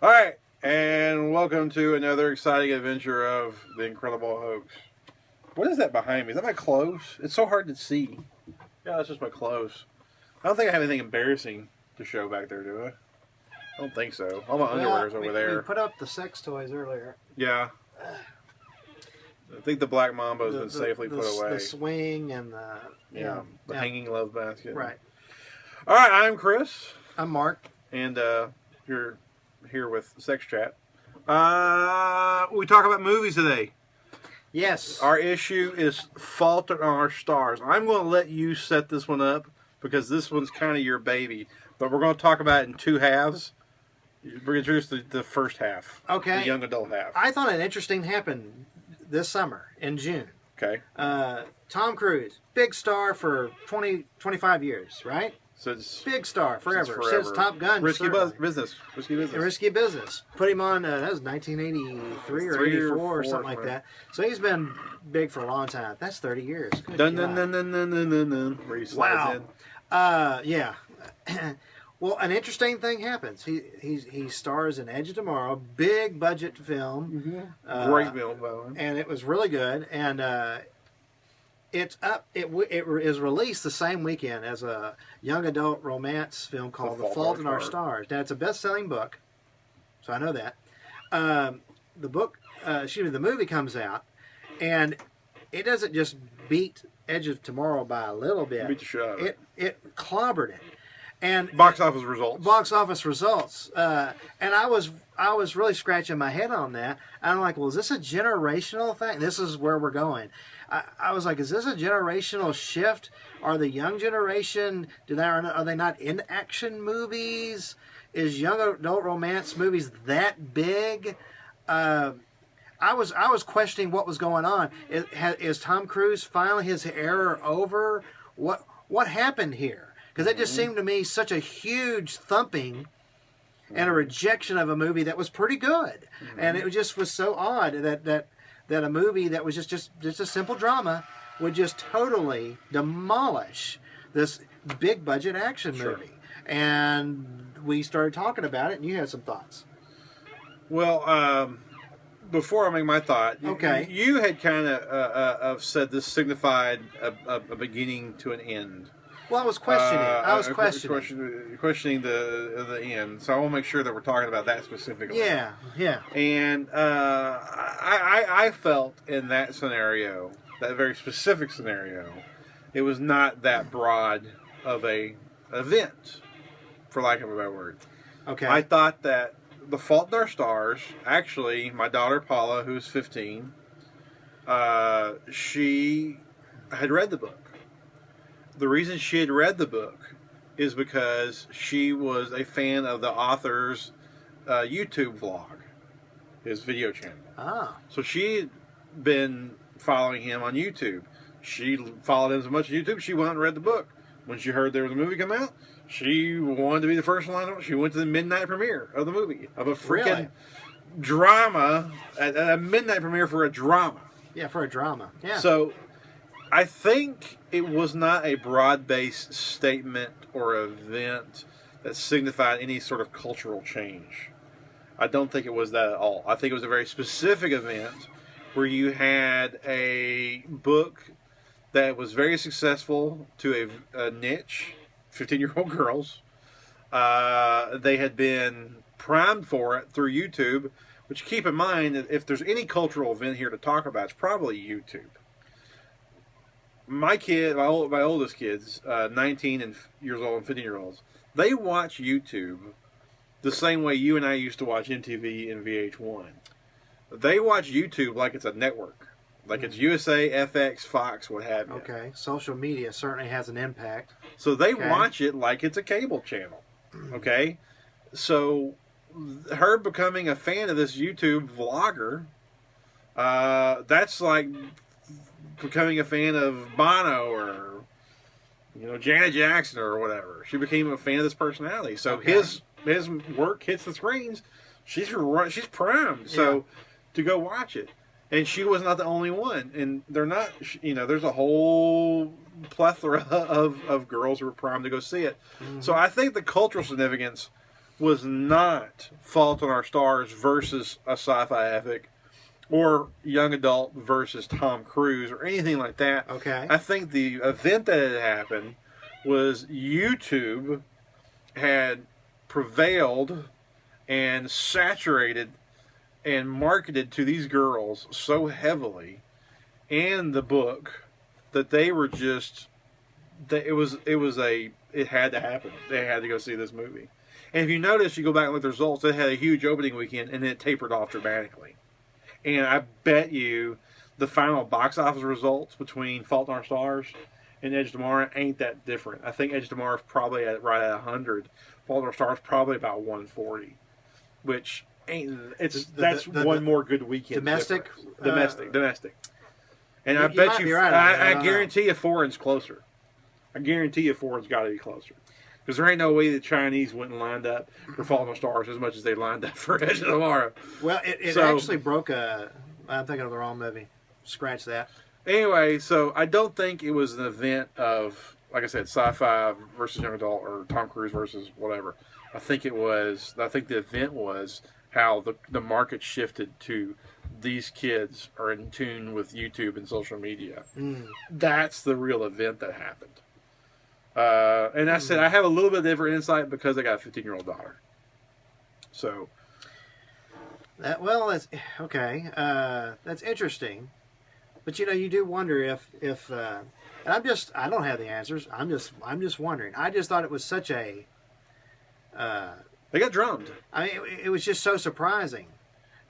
All right, and welcome to another exciting adventure of the Incredible Hoax. What is that behind me? Is that my clothes? It's so hard to see. Yeah, that's just my clothes. I don't think I have anything embarrassing to show back there, do I? I don't think so. All my underwear's over there. We put up the sex toys earlier. Yeah. I think the Black Mamba has been safely put away. The swing and the... the hanging love basket. Right. All right, I'm Chris. I'm Mark. And you're here with Sex Chat. We talk about movies today. Yes. Our issue is Fault in Our Stars. I'm going to let you set this one up because this one's kind of your baby. But we're going to talk about it in two halves. We're going to introduce the first half. Okay. The young adult half. I thought an interesting happened this summer in June. Okay. Tom Cruise, big star for 25 years, right? Since big star forever. Since Top Gun. Risky business. Risky business. Put him on, that was 1983 or 84 or something like that. So he's been big for a long time. That's 30 years. Good dun, dun, dun, dun, dun, dun, dun, dun, where he slides in. Yeah. Well, an interesting thing happens. He stars in Edge of Tomorrow, big budget film. Mm-hmm. Great film, by the way. And it was really good. And it is released the same weekend as a young adult romance film called The Fault in Our Stars. Now, it's a best-selling book, so I know that. The movie comes out, and it doesn't just beat Edge of Tomorrow by a little bit. Beat the shit out of it. It clobbered it. And box office results. And I was really scratching my head on that. I'm like, well, is this a generational thing? This is where we're going. I was like, is this a generational shift? Are the young generation, are they not in action movies? Is young adult romance movies that big? I was questioning what was going on. Is Tom Cruise finally his era over? What happened here? Because it just seemed to me such a huge thumping and a rejection of a movie that was pretty good. And it just was so odd that a movie that was just a simple drama would just totally demolish this big budget action movie. And we started talking about it, and you had some thoughts. Well, before I make my thought, okay, you had kind of said this signified a beginning to an end. Well, I was questioning. Questioning the end. So I want to make sure that we're talking about that specifically. Yeah. And I felt in that scenario, that very specific scenario, it was not that broad of a event, for lack of a better word. Okay. I thought that The Fault in Our Stars, actually, my daughter Paula, who's 15, she had read the book. The reason she had read the book is because she was a fan of the author's YouTube vlog, his video channel. Ah. So she had been following him on YouTube. She followed him so much on YouTube, she went out and read the book. When she heard there was a movie come out, she wanted to be the first one. She went to the midnight premiere of the movie, of a freaking drama, a midnight premiere for a drama. Yeah, for a drama. Yeah. So I think it was not a broad-based statement or event that signified any sort of cultural change. I don't think it was that at all. I think it was a very specific event where you had a book that was very successful to a niche, 15-year-old girls. They had been primed for it through YouTube, which, keep in mind, that if there's any cultural event here to talk about, it's probably YouTube. My oldest kids, 19 years old and 15-year-olds, they watch YouTube the same way you and I used to watch MTV and VH1. They watch YouTube like it's a network. Like it's USA, FX, Fox, what have you. Okay. Social media certainly has an impact. So they watch it like it's a cable channel. Okay? So her becoming a fan of this YouTube vlogger, that's like becoming a fan of Bono or Janet Jackson or whatever. She became a fan of this personality. So his work hits the screens. She's primed. So to go watch it. And she was not the only one. And they're not, there's a whole plethora of girls who were primed to go see it. Mm-hmm. So I think the cultural significance was not Fault in Our Stars versus a sci-fi epic, or young adult versus Tom Cruise, or anything like that. Okay. I think the event that had happened was YouTube had prevailed and saturated and marketed to these girls so heavily, and the book, that they were just, it had to happen. They had to go see this movie. And if you notice, you go back and look at the results, it had a huge opening weekend, and then it tapered off dramatically. And I bet you the final box office results between Fault in Our Stars and Edge of Tomorrow ain't that different. I think Edge of Tomorrow is probably right at 100. Fault in Our Stars probably about 140, which ain't. That's one more good weekend. Domestic, domestic. And I bet you, right, I guarantee you, foreign's closer. I guarantee you, foreign's got to be closer. Because there ain't no way the Chinese went and lined up for Fault in Our Stars as much as they lined up for Edge of Tomorrow. Well, it actually broke I'm thinking of the wrong movie. Scratch that. Anyway, so I don't think it was an event of, like I said, sci-fi versus young adult or Tom Cruise versus whatever. I think the event was how the market shifted to these kids are in tune with YouTube and social media. That's the real event that happened. And I said I have a little bit different insight because I got a 15-year-old daughter. So that's okay. That's interesting, but you do wonder if and I don't have the answers. I'm just wondering. I just thought it was such a. They got drummed. I mean, it was just so surprising.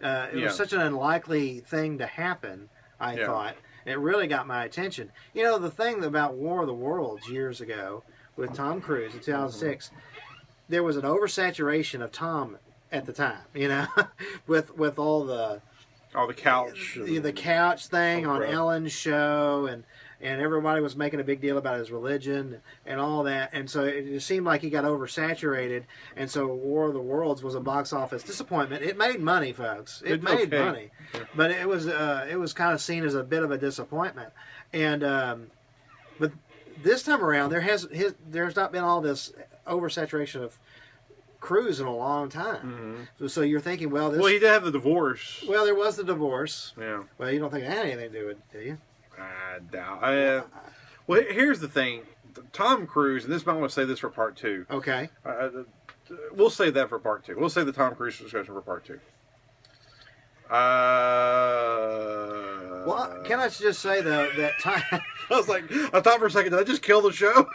It was such an unlikely thing to happen. I thought. It really got my attention. The thing about War of the Worlds years ago with Tom Cruise in 2006, there was an oversaturation of Tom at the time, with all the couch, the couch thing on Ellen's show, and everybody was making a big deal about his religion and all that, and so it just seemed like he got oversaturated, and so War of the Worlds was a box office disappointment. It made money, folks. It made money, but it was kind of seen as a bit of a disappointment, and but this time around there's not been all this oversaturation of Cruise in a long time. So you're thinking, well, he did have the divorce. Well, there was the divorce. Yeah. Well, you don't think it had anything to do with it, do you? I doubt. Well, here's the thing. Tom Cruise, and this might want to say this for part 2. Okay. We'll save that for part 2. We'll save the Tom Cruise discussion for part 2. Well, can I just say though that time? I was like, I thought for a second, did I just kill the show?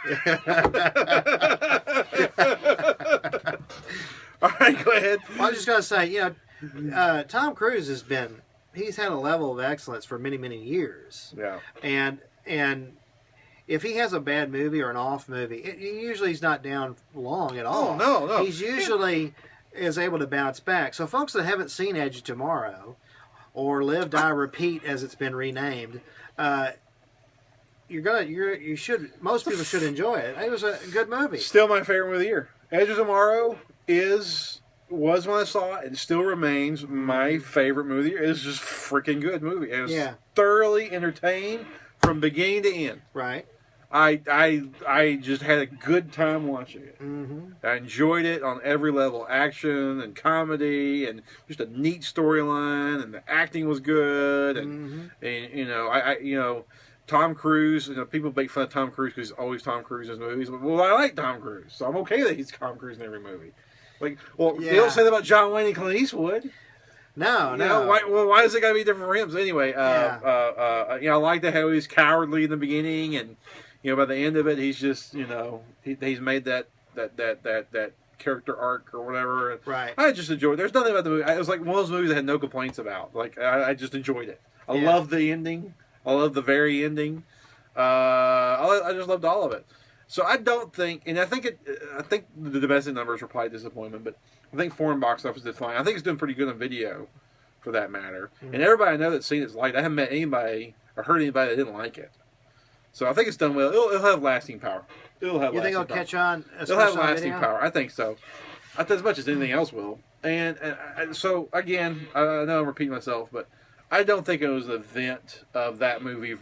All right, go ahead. Well, I was just going to say, Tom Cruise he's had a level of excellence for many, many years. Yeah. And if he has a bad movie or an off movie, usually he's not down long at all. Oh, no. He's usually is able to bounce back. So folks that haven't seen Edge of Tomorrow or Live, Die, Repeat as it's been renamed, most people should enjoy it. It was a good movie. Still my favorite movie of the year. Edge of Tomorrow was when I saw it, and still remains my favorite movie of the year. It's just a freaking good movie. It was thoroughly entertained from beginning to end. Right. I just had a good time watching it. I enjoyed it on every level, action and comedy, and just a neat storyline, and the acting was good, and Tom Cruise. People make fun of Tom Cruise because he's always Tom Cruise in his movies. Well, I like Tom Cruise, so I'm okay that he's Tom Cruise in every movie. They don't say that about John Wayne and Clint Eastwood. No. Why does it got to be different for him? So anyway, I like that how he's cowardly in the beginning, and by the end of it, he's just he's made that character arc or whatever. Right. I just enjoyed it. There's nothing about the movie. It was like one of those movies I had no complaints about. Like I just enjoyed it. I love the ending. I love the very ending. I just loved all of it. So I don't think, and I think the domestic numbers were probably a disappointment, but I think foreign box office did fine. I think it's doing pretty good on video, for that matter. And everybody I know that's seen it's liked. I haven't met anybody or heard anybody that didn't like it. So I think it's done well. It'll have lasting power. You think it'll catch on? It'll have lasting power. I think so. I think as much as anything else will. And so again, I know I'm repeating myself, but I don't think it was an event of that movie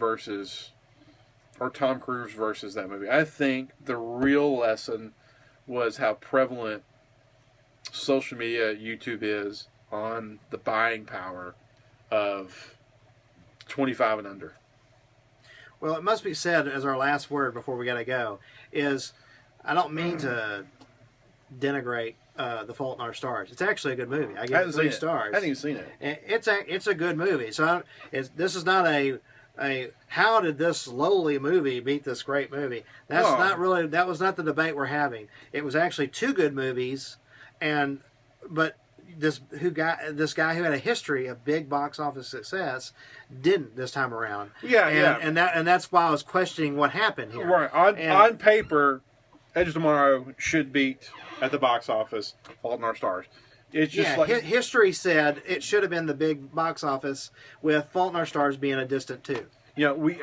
or Tom Cruise versus that movie. I think the real lesson was how prevalent social media, YouTube is on the buying power of 25 and under. Well, it must be said as our last word before we got to go is I don't mean to denigrate The Fault in Our Stars. It's actually a good movie. I give it 3 stars. I haven't even seen it. It's a good movie. So this is not a how did this lowly movie beat this great movie? That's not really, that was not the debate we're having. It was actually 2 good movies, but this guy who had a history of big box office success didn't this time around. And that's why I was questioning what happened here. Right. On paper, Edge of Tomorrow should beat at the box office Fault in Our Stars. It's just history said it should have been the big box office, with Fault in Our Stars being a distant 2.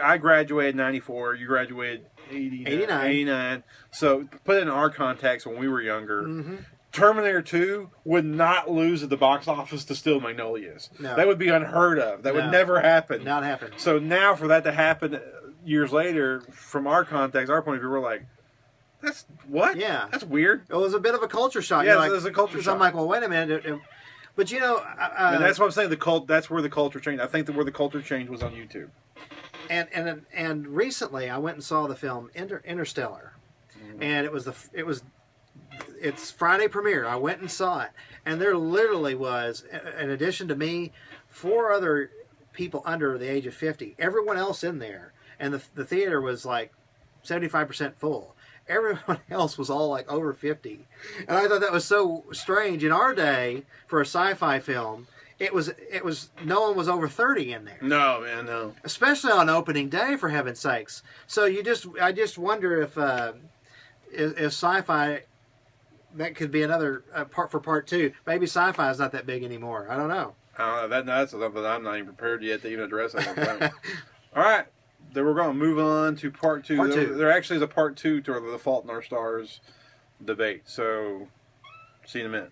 I graduated in 94. You graduated 89. So put it in our context when we were younger. Mm-hmm. Terminator 2 would not lose at the box office to Steel Magnolias. No. That would be unheard of. That would never happen. Not happen. So now for that to happen years later, from our context, our point of view, we're like, that's what? Yeah. That's weird. It was a bit of a culture shock. Yeah, it was a culture shock. I'm like, well, wait a minute. But and that's what I'm saying. That's where the culture changed. I think that where the culture change was on YouTube. And recently, I went and saw the film Interstellar, and it was its Friday premiere. I went and saw it, and there literally was, in addition to me, 4 other people under the age of 50. Everyone else in there, and the theater was like 75% full. Everyone else was all like over 50. And I thought that was so strange. In our day, for a sci-fi film, it was no one was over 30 in there. No, man, no. Especially on opening day, for heaven's sakes. So I just wonder if sci-fi, that could be another part for part 2. Maybe sci-fi is not that big anymore. I don't know. That's something I'm not even prepared yet to even address that. All right. Then we're going to move on to part 2. There actually is a part 2 to the Fault in Our Stars debate. So, see you in a minute.